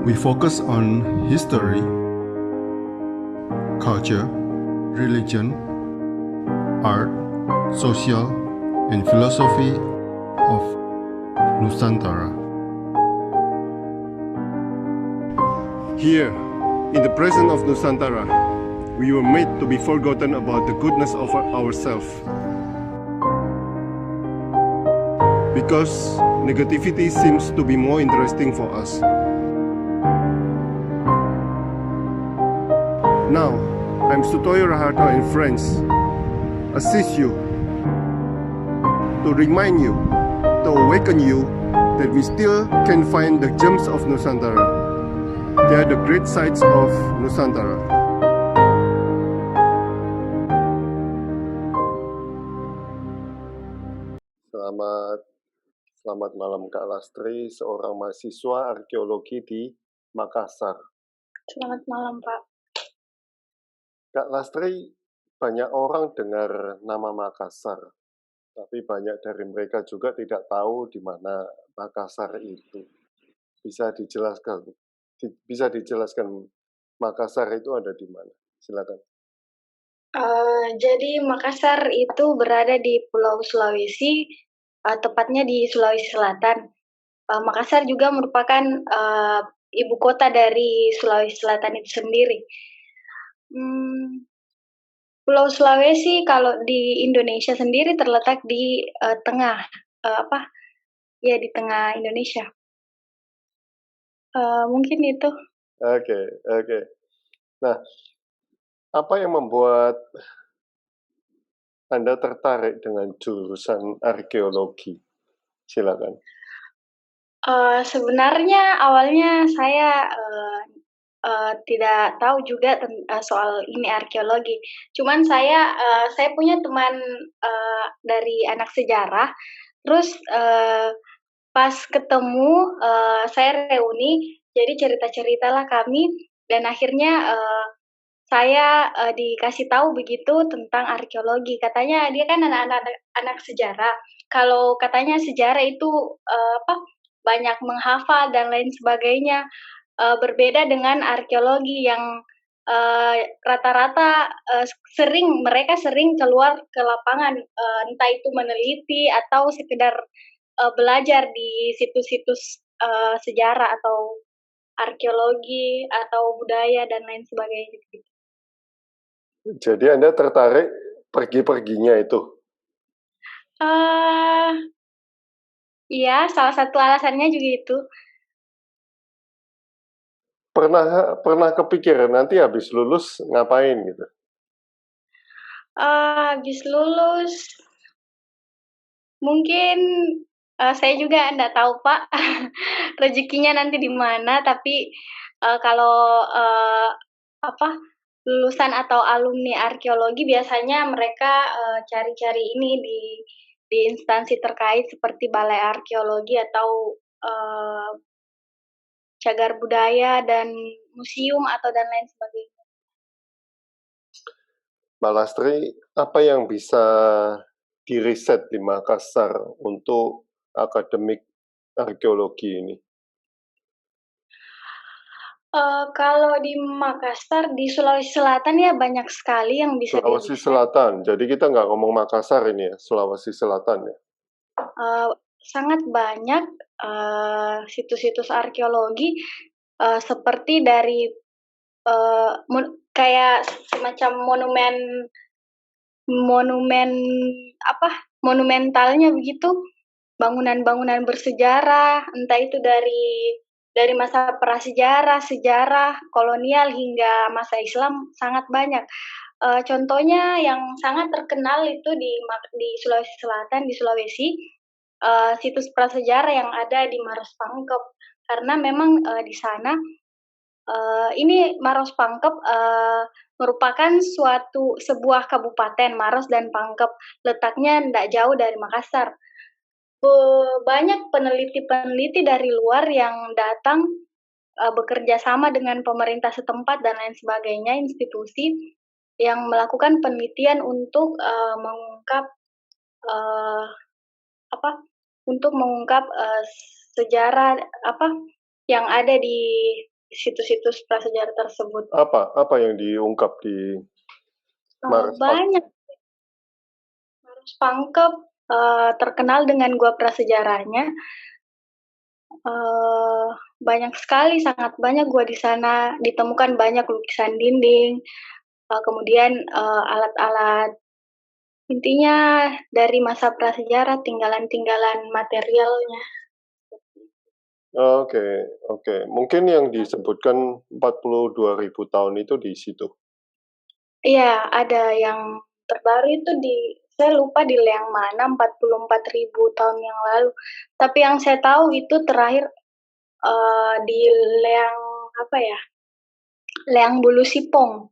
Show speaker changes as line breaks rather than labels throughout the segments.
We focus on history, culture, religion, art, social, and philosophy of Nusantara.
Here, in the presence of Nusantara, we were made to be forgotten about the goodness of ourselves. Because negativity seems to be more interesting for us. Now, I'm Sutoyo Raharto and friends, assist you, to remind you, to awaken you that we still can find the gems of Nusantara. They are the great sights of Nusantara.
Selamat malam Kak Lastri, seorang mahasiswa arkeologi di Makassar.
Selamat malam Pak.
Kak Lastri, banyak orang dengar nama Makassar, tapi banyak dari mereka juga tidak tahu di mana Makassar itu. Bisa dijelaskan Makassar itu ada di mana? Silakan.
Jadi Makassar itu berada di Pulau Sulawesi, tepatnya di Sulawesi Selatan. Makassar juga merupakan ibu kota dari Sulawesi Selatan itu sendiri. Pulau Sulawesi kalau di Indonesia sendiri terletak di tengah, di tengah Indonesia. Mungkin itu.
Oke. Nah, apa yang membuat Anda tertarik dengan jurusan arkeologi? Silakan.
Sebenarnya awalnya saya tidak tahu juga soal ini arkeologi. Cuman saya punya teman dari anak sejarah. Terus pas ketemu saya reuni, jadi cerita-ceritalah kami dan akhirnya saya dikasih tahu begitu tentang arkeologi. Katanya dia kan anak sejarah. Kalau katanya sejarah itu banyak menghafal dan lain sebagainya. Berbeda dengan arkeologi yang rata-rata mereka sering keluar ke lapangan, entah itu meneliti atau sekedar belajar di situs-situs sejarah atau arkeologi atau budaya dan lain sebagainya.
Jadi Anda tertarik pergi-perginya itu?
Iya, salah satu alasannya juga itu.
Pernah kepikiran nanti habis lulus ngapain gitu?
Habis lulus, mungkin saya juga enggak tahu Pak, rezekinya nanti di mana. Tapi kalau lulusan atau alumni arkeologi biasanya mereka cari-cari ini di instansi terkait seperti Balai Arkeologi atau cagar budaya dan museum atau dan lain sebagainya.
Mbak Lastri, apa yang bisa diriset di Makassar untuk akademik arkeologi ini?
Kalau di Makassar, di Sulawesi Selatan ya banyak sekali yang bisa
Sulawesi
diriset.
Selatan, jadi kita nggak ngomong Makassar ini ya, Sulawesi Selatan ya?
Sangat banyak situs-situs arkeologi seperti dari kayak semacam monumentalnya begitu, bangunan-bangunan bersejarah, entah itu dari masa prasejarah, sejarah, kolonial hingga masa Islam sangat banyak. Contohnya yang sangat terkenal itu di Sulawesi Selatan, di Sulawesi, situs prasejarah yang ada di Maros Pangkep. Karena memang di sana ini Maros Pangkep merupakan sebuah kabupaten, Maros dan Pangkep. Letaknya tidak jauh dari Makassar. Banyak peneliti-peneliti dari luar yang datang bekerja sama dengan pemerintah setempat dan lain sebagainya, institusi yang melakukan penelitian untuk mengungkap sejarah yang ada di situs-situs prasejarah tersebut.
Apa yang diungkap di Maros Pangkep?
Banyak. Maros Pangkep terkenal dengan gua prasejarahnya. Banyak sekali, sangat banyak gua di sana. Ditemukan banyak lukisan dinding, kemudian alat-alat, intinya dari masa prasejarah, tinggalan-tinggalan materialnya.
Oke. Mungkin yang disebutkan 42.000 tahun itu di situ.
Iya, ada yang terbaru itu saya lupa di Leang mana, 44.000 tahun yang lalu. Tapi yang saya tahu itu terakhir di Leang apa ya? Leang Bulu Sipong.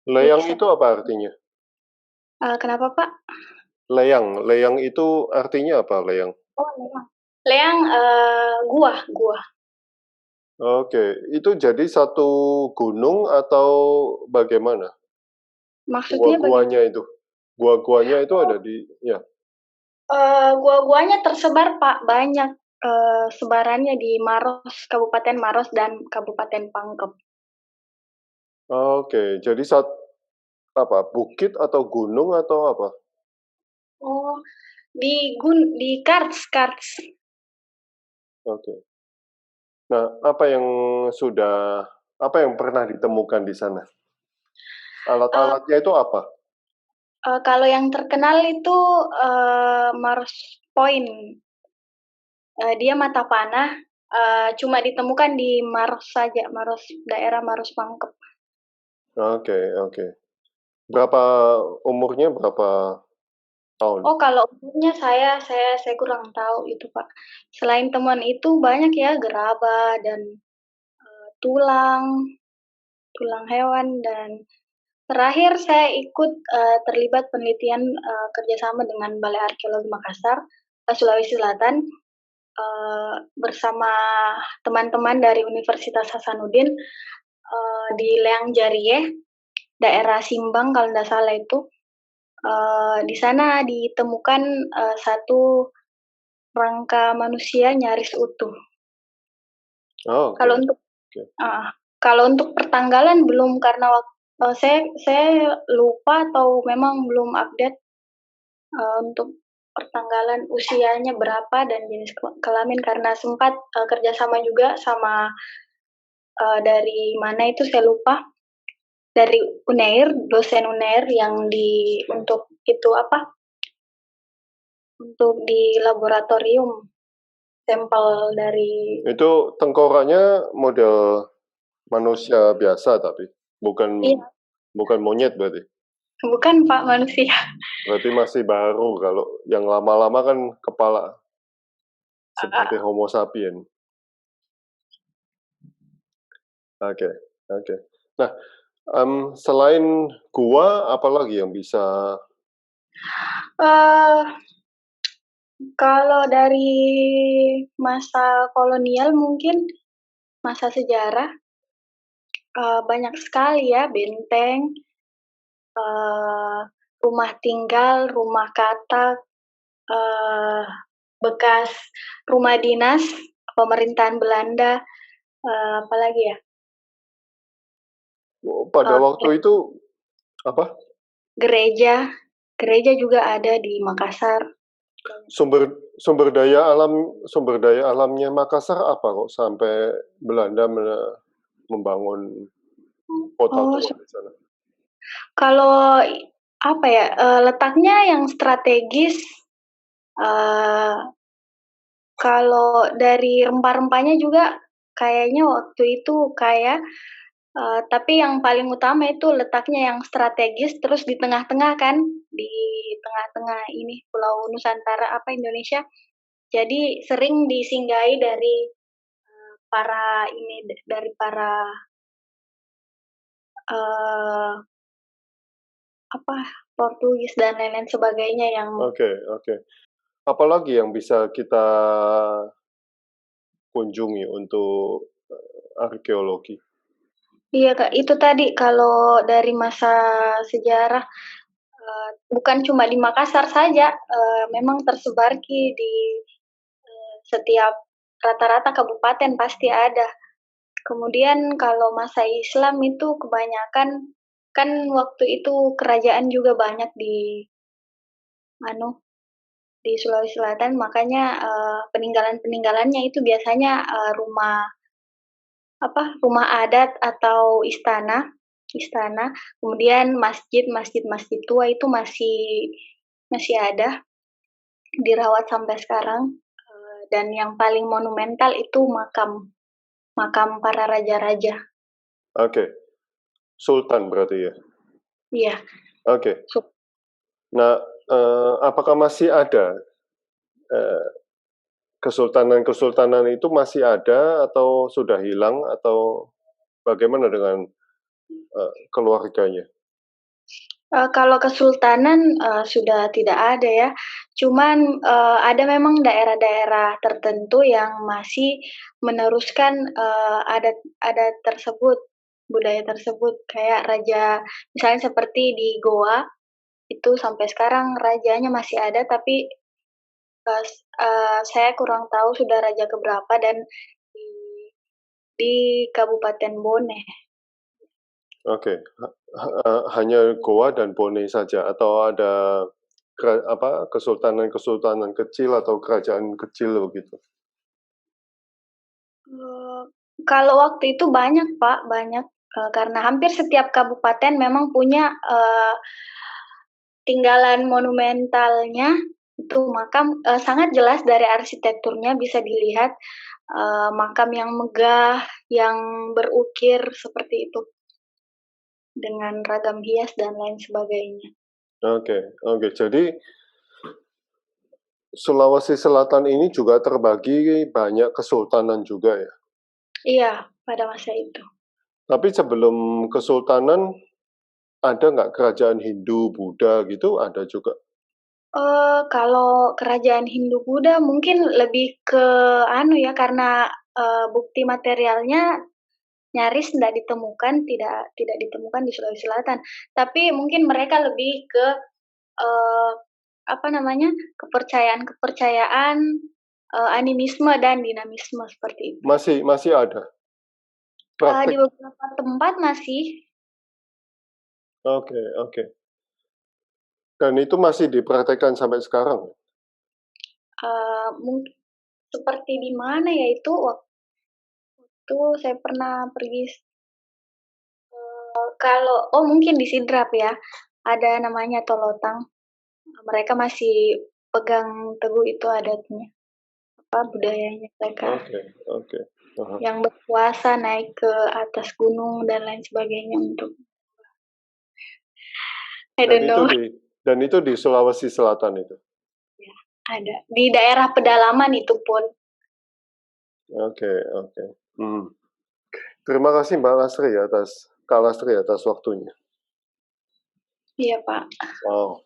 Leyang
Bisa.
itu apa artinya?
Kenapa, Pak?
Leyang itu artinya apa, Leyang?
Oh, Leang. Leang gua.
Oke, itu jadi satu gunung atau bagaimana?
Maksudnya bagaimana?
Gua-guanya itu. Gua-guanya itu ada di ya.
Gua-guanya tersebar, Pak, banyak sebarannya di Maros, Kabupaten Maros dan Kabupaten Pangkep.
Oke, jadi bukit atau gunung atau apa?
Oh, di Karts.
Oke. Nah, apa yang pernah ditemukan di sana? Alat-alatnya itu apa?
Kalau yang terkenal itu Maros Point. Dia mata panah, cuma ditemukan di Maros saja, daerah Maros Pangkep.
Oke. Umurnya berapa tahun?
Oh, kalau umurnya saya kurang tahu itu, Pak. Selain temuan itu banyak ya gerabah dan tulang hewan, dan terakhir saya ikut terlibat penelitian kerjasama dengan Balai Arkeologi Makassar, Sulawesi Selatan, bersama teman-teman dari Universitas Hasanuddin di Leang Jarie, daerah Simbang kalau tidak salah itu. Di sana ditemukan satu rangka manusia nyaris utuh.
Oh, oke.
Kalau untuk kalau untuk pertanggalan belum, karena saya lupa atau memang belum update untuk pertanggalan usianya berapa dan jenis kelamin, karena sempat kerjasama juga sama dari mana itu saya lupa, dari Unair, dosen Unair yang untuk di laboratorium sampel dari.
Itu tengkoraknya model manusia biasa tapi
Iya.
bukan monyet berarti.
Bukan, Pak, manusia.
Berarti masih baru, kalau yang lama-lama kan kepala seperti Homo sapien. Oke. Nah, selain gua, apalagi yang bisa?
Kalau dari masa kolonial mungkin masa sejarah banyak sekali ya, benteng, rumah tinggal, rumah katak, bekas rumah dinas pemerintahan Belanda, apalagi ya?
Pada waktu itu apa?
Gereja juga ada di Makassar.
Sumber daya alamnya Makassar apa kok sampai Belanda membangun kota tua di sana?
Kalau apa ya, letaknya yang strategis, kalau dari rempah-rempahnya juga kayaknya waktu itu kaya, tapi yang paling utama itu letaknya yang strategis, terus di tengah-tengah kan, di tengah-tengah ini Pulau Nusantara Indonesia. Jadi sering disinggahi dari para Portugis dan lain-lain sebagainya yang.
Oke. Apalagi yang bisa kita kunjungi untuk arkeologi?
Iya, Kak, itu tadi kalau dari masa sejarah bukan cuma di Makassar saja, memang tersebar di setiap rata-rata kabupaten pasti ada. Kemudian kalau masa Islam itu kebanyakan kan waktu itu kerajaan juga banyak di anu di Sulawesi Selatan, makanya peninggalan-peninggalannya itu biasanya rumah adat atau istana. Kemudian masjid tua itu masih ada, dirawat sampai sekarang. Dan yang paling monumental itu makam para raja-raja.
Oke. Sultan berarti ya?
Iya.
Oke. Nah, apakah masih ada kesultanan-kesultanan itu masih ada atau sudah hilang atau bagaimana dengan keluarganya?
Kalau kesultanan sudah tidak ada ya. Cuman ada memang daerah-daerah tertentu yang masih meneruskan adat tersebut, budaya tersebut. Kayak raja, misalnya seperti di Goa, itu sampai sekarang rajanya masih ada, tapi saya kurang tahu sudah raja keberapa, dan di Kabupaten Bone.
Oke. Hanya Goa dan Bone saja atau ada kesultanan-kesultanan kecil atau kerajaan kecil begitu?
Kalau waktu itu banyak Pak, banyak. Karena hampir setiap kabupaten memang punya tinggalan monumentalnya, itu makam sangat jelas dari arsitekturnya bisa dilihat, makam yang megah, yang berukir seperti itu, dengan ragam hias dan lain sebagainya.
Oke. Jadi Sulawesi Selatan ini juga terbagi banyak kesultanan juga ya?
Iya, pada masa itu.
Tapi sebelum kesultanan, ada nggak kerajaan Hindu, Buddha gitu, ada juga?
Kalau kerajaan Hindu Buddha mungkin lebih ke karena bukti materialnya nyaris tidak ditemukan di Sulawesi Selatan. Tapi mungkin mereka lebih ke uh, kepercayaan, animisme dan dinamisme seperti itu.
Masih ada?
Di
Praktik?
beberapa tempat masih.
Oke. Dan itu masih dipraktekkan sampai sekarang?
Mungkin seperti di mana ya itu, waktu saya pernah pergi, mungkin di Sidrap ya, ada namanya Tolotang. Mereka masih pegang teguh itu adatnya, budayanya mereka.
Oke.
Yang berpuasa naik ke atas gunung dan lain sebagainya untuk I don't know.
Dan itu di Sulawesi Selatan itu?
Ya, ada. Di daerah pedalaman itu pun.
Oke. Terima kasih Kak Lastri atas waktunya.
Iya, Pak.
Wow.